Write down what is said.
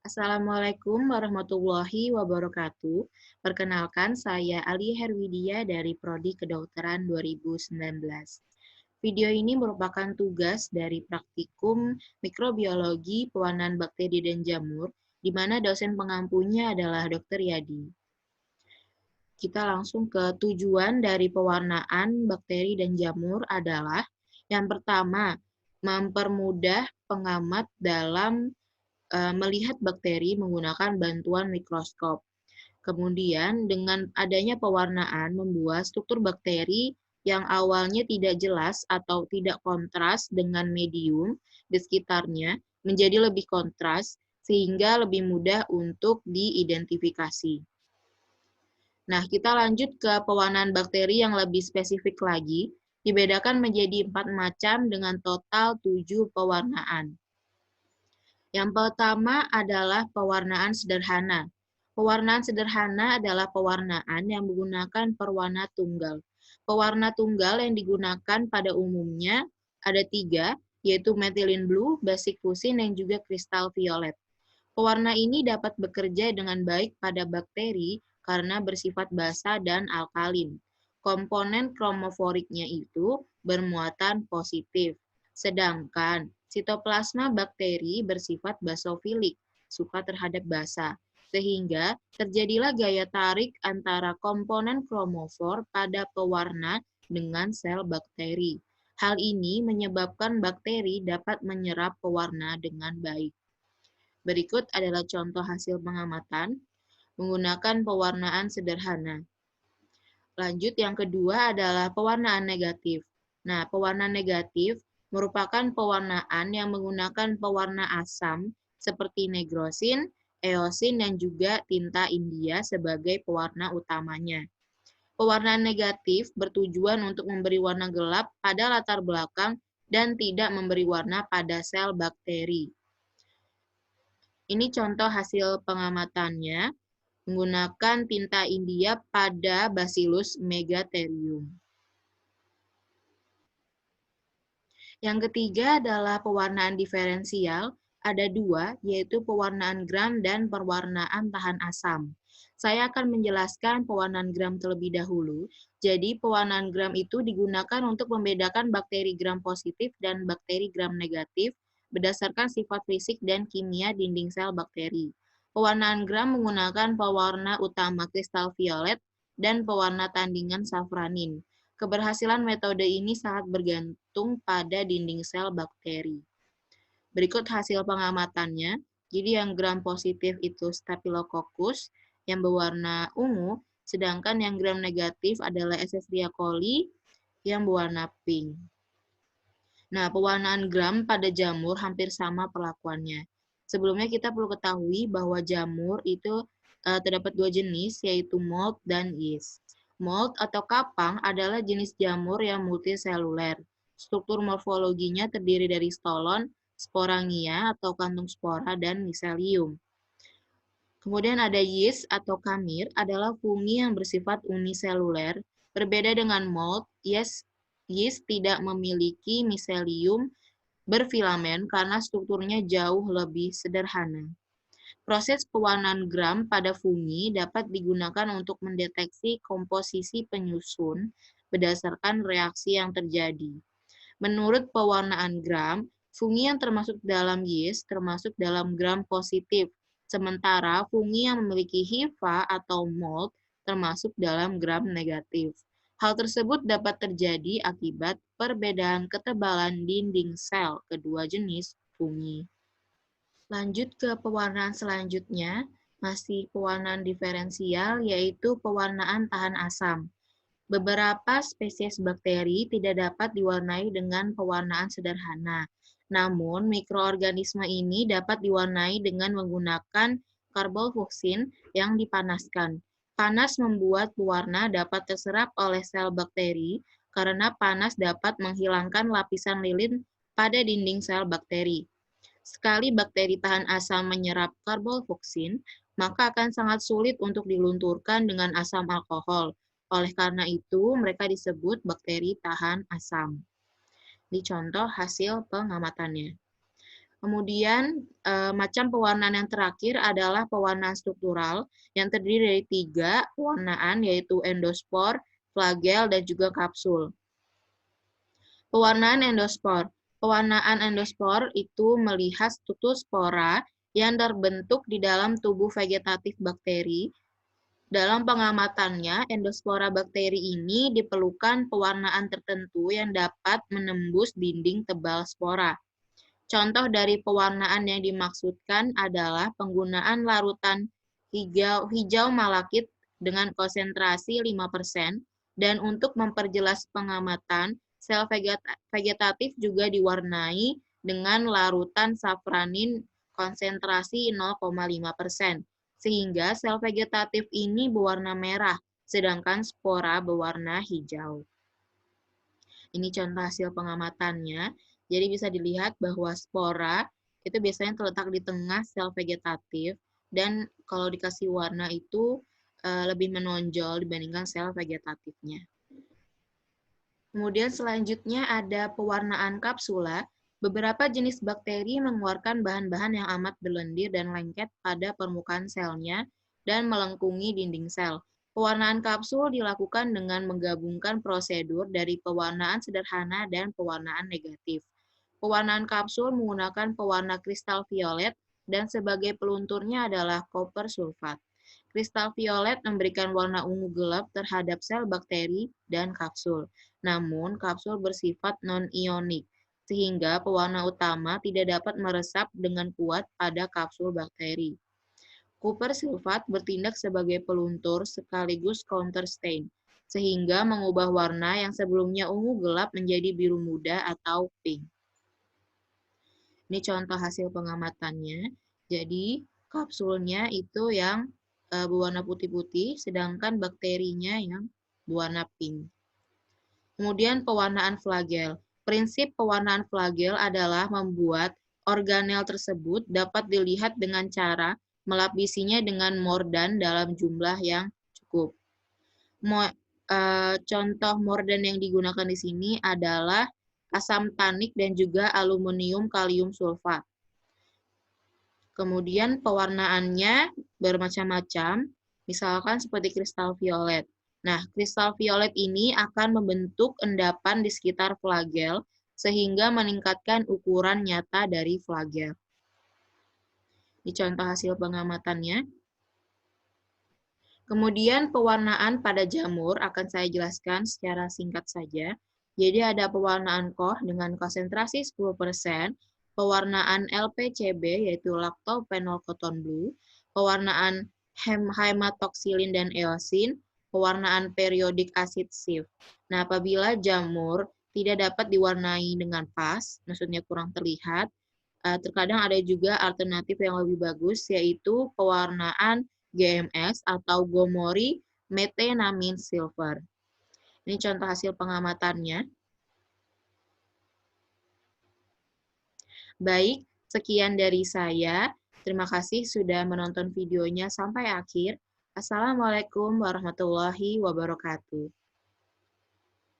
Assalamualaikum warahmatullahi wabarakatuh. Perkenalkan, saya Ali Herwidia dari Prodi Kedokteran 2019. Video ini merupakan tugas dari praktikum mikrobiologi pewarnaan bakteri dan jamur, di mana dosen pengampunya adalah Dr. Yadi. Kita langsung ke tujuan dari pewarnaan bakteri dan jamur adalah yang pertama, mempermudah pengamat dalam melihat bakteri menggunakan bantuan mikroskop. Kemudian, dengan adanya pewarnaan membuat struktur bakteri yang awalnya tidak jelas atau tidak kontras dengan medium di sekitarnya menjadi lebih kontras sehingga lebih mudah untuk diidentifikasi. Nah, kita lanjut ke pewarnaan bakteri yang lebih spesifik lagi, dibedakan menjadi 4 macam dengan total 7 pewarnaan. Yang pertama adalah pewarnaan sederhana. Pewarnaan sederhana adalah pewarnaan yang menggunakan pewarna tunggal. Pewarna tunggal yang digunakan pada umumnya ada 3, yaitu methylene blue, basic fusin, dan juga kristal violet. Pewarna ini dapat bekerja dengan baik pada bakteri karena bersifat basa dan alkalin. Komponen kromoforiknya itu bermuatan positif. Sedangkan sitoplasma bakteri bersifat basofilik, suka terhadap basa, sehingga terjadilah gaya tarik antara komponen kromofor pada pewarna dengan sel bakteri. Hal ini menyebabkan bakteri dapat menyerap pewarna dengan baik. Berikut adalah contoh hasil pengamatan menggunakan pewarnaan sederhana. Lanjut, yang kedua adalah pewarnaan negatif. Nah, pewarnaan negatif merupakan pewarnaan yang menggunakan pewarna asam seperti negrosin, eosin, dan juga tinta India sebagai pewarna utamanya. Pewarnaan negatif bertujuan untuk memberi warna gelap pada latar belakang dan tidak memberi warna pada sel bakteri. Ini contoh hasil pengamatannya menggunakan tinta India pada Bacillus megatherium. Yang ketiga adalah pewarnaan diferensial. Ada 2, yaitu pewarnaan gram dan pewarnaan tahan asam. Saya akan menjelaskan pewarnaan gram terlebih dahulu. Jadi, pewarnaan gram itu digunakan untuk membedakan bakteri gram positif dan bakteri gram negatif berdasarkan sifat fisik dan kimia dinding sel bakteri. Pewarnaan gram menggunakan pewarna utama kristal violet dan pewarna tandingan safranin. Keberhasilan metode ini sangat bergantung pada dinding sel bakteri. Berikut hasil pengamatannya. Jadi yang gram positif itu Staphylococcus yang berwarna ungu, sedangkan yang gram negatif adalah Escherichia coli yang berwarna pink. Nah, pewarnaan gram pada jamur hampir sama perlakuannya. Sebelumnya kita perlu ketahui bahwa jamur itu terdapat 2 jenis, yaitu mold dan yeast. Mold atau kapang adalah jenis jamur yang multiseluler. Struktur morfologinya terdiri dari stolon, sporangia atau kantung spora, dan miselium. Kemudian ada yeast atau kamir adalah fungi yang bersifat uniseluler. Berbeda dengan mold, yeast tidak memiliki miselium berfilamen karena strukturnya jauh lebih sederhana. Proses pewarnaan gram pada fungi dapat digunakan untuk mendeteksi komposisi penyusun berdasarkan reaksi yang terjadi. Menurut pewarnaan gram, fungi yang termasuk dalam yeast termasuk dalam gram positif, sementara fungi yang memiliki hifa atau mold termasuk dalam gram negatif. Hal tersebut dapat terjadi akibat perbedaan ketebalan dinding sel kedua jenis fungi. Lanjut ke pewarnaan selanjutnya, masih pewarnaan diferensial, yaitu pewarnaan tahan asam. Beberapa spesies bakteri tidak dapat diwarnai dengan pewarnaan sederhana. Namun, mikroorganisme ini dapat diwarnai dengan menggunakan karbofuksin yang dipanaskan. Panas membuat pewarna dapat terserap oleh sel bakteri karena panas dapat menghilangkan lapisan lilin pada dinding sel bakteri. Sekali bakteri tahan asam menyerap karbofuksin, maka akan sangat sulit untuk dilunturkan dengan asam alkohol. Oleh karena itu, mereka disebut bakteri tahan asam. Ini contoh hasil pengamatannya. Kemudian, macam pewarnaan yang terakhir adalah pewarnaan struktural yang terdiri dari 3 pewarnaan, yaitu endospor, flagel, dan juga kapsul. Pewarnaan endospor. Pewarnaan endospor itu melihat struktur spora yang terbentuk di dalam tubuh vegetatif bakteri. Dalam pengamatannya, endospora bakteri ini diperlukan pewarnaan tertentu yang dapat menembus dinding tebal spora. Contoh dari pewarnaan yang dimaksudkan adalah penggunaan larutan hijau malakit dengan konsentrasi 5%, dan untuk memperjelas pengamatan, sel vegetatif juga diwarnai dengan larutan safranin konsentrasi 0,5%, sehingga sel vegetatif ini berwarna merah, sedangkan spora berwarna hijau. Ini contoh hasil pengamatannya. Jadi bisa dilihat bahwa spora itu biasanya terletak di tengah sel vegetatif, dan kalau dikasih warna itu lebih menonjol dibandingkan sel vegetatifnya. Kemudian selanjutnya ada pewarnaan kapsula. Beberapa jenis bakteri mengeluarkan bahan-bahan yang amat berlendir dan lengket pada permukaan selnya dan melengkungi dinding sel. Pewarnaan kapsul dilakukan dengan menggabungkan prosedur dari pewarnaan sederhana dan pewarnaan negatif. Pewarnaan kapsul menggunakan pewarna kristal violet dan sebagai pelunturnya adalah koper sulfat. Kristal violet memberikan warna ungu gelap terhadap sel bakteri dan kapsul. Namun, kapsul bersifat non-ionik, sehingga pewarna utama tidak dapat meresap dengan kuat pada kapsul bakteri. Copper sulfat bertindak sebagai peluntur sekaligus counter stain, sehingga mengubah warna yang sebelumnya ungu gelap menjadi biru muda atau pink. Ini contoh hasil pengamatannya. Jadi, kapsulnya itu yang berwarna putih-putih, sedangkan bakterinya yang berwarna pink. Kemudian pewarnaan flagel. Prinsip pewarnaan flagel adalah membuat organel tersebut dapat dilihat dengan cara melapisinya dengan mordan dalam jumlah yang cukup. Contoh mordan yang digunakan di sini adalah asam tanik dan juga aluminium kalium sulfat. Kemudian pewarnaannya bermacam-macam, misalkan seperti kristal violet. Nah, kristal violet ini akan membentuk endapan di sekitar flagel, sehingga meningkatkan ukuran nyata dari flagel. Ini contoh hasil pengamatannya. Kemudian pewarnaan pada jamur akan saya jelaskan secara singkat saja. Jadi ada pewarnaan koh dengan konsentrasi 10%, pewarnaan LPCB yaitu lactophenol-cotton blue, pewarnaan hematoksilin dan eosin, pewarnaan periodik asid SIF. Nah, apabila jamur tidak dapat diwarnai dengan pas, maksudnya kurang terlihat, terkadang ada juga alternatif yang lebih bagus, yaitu pewarnaan GMS atau Gomori Methenamine Silver. Ini contoh hasil pengamatannya. Baik, sekian dari saya. Terima kasih sudah menonton videonya sampai akhir. Assalamualaikum warahmatullahi wabarakatuh.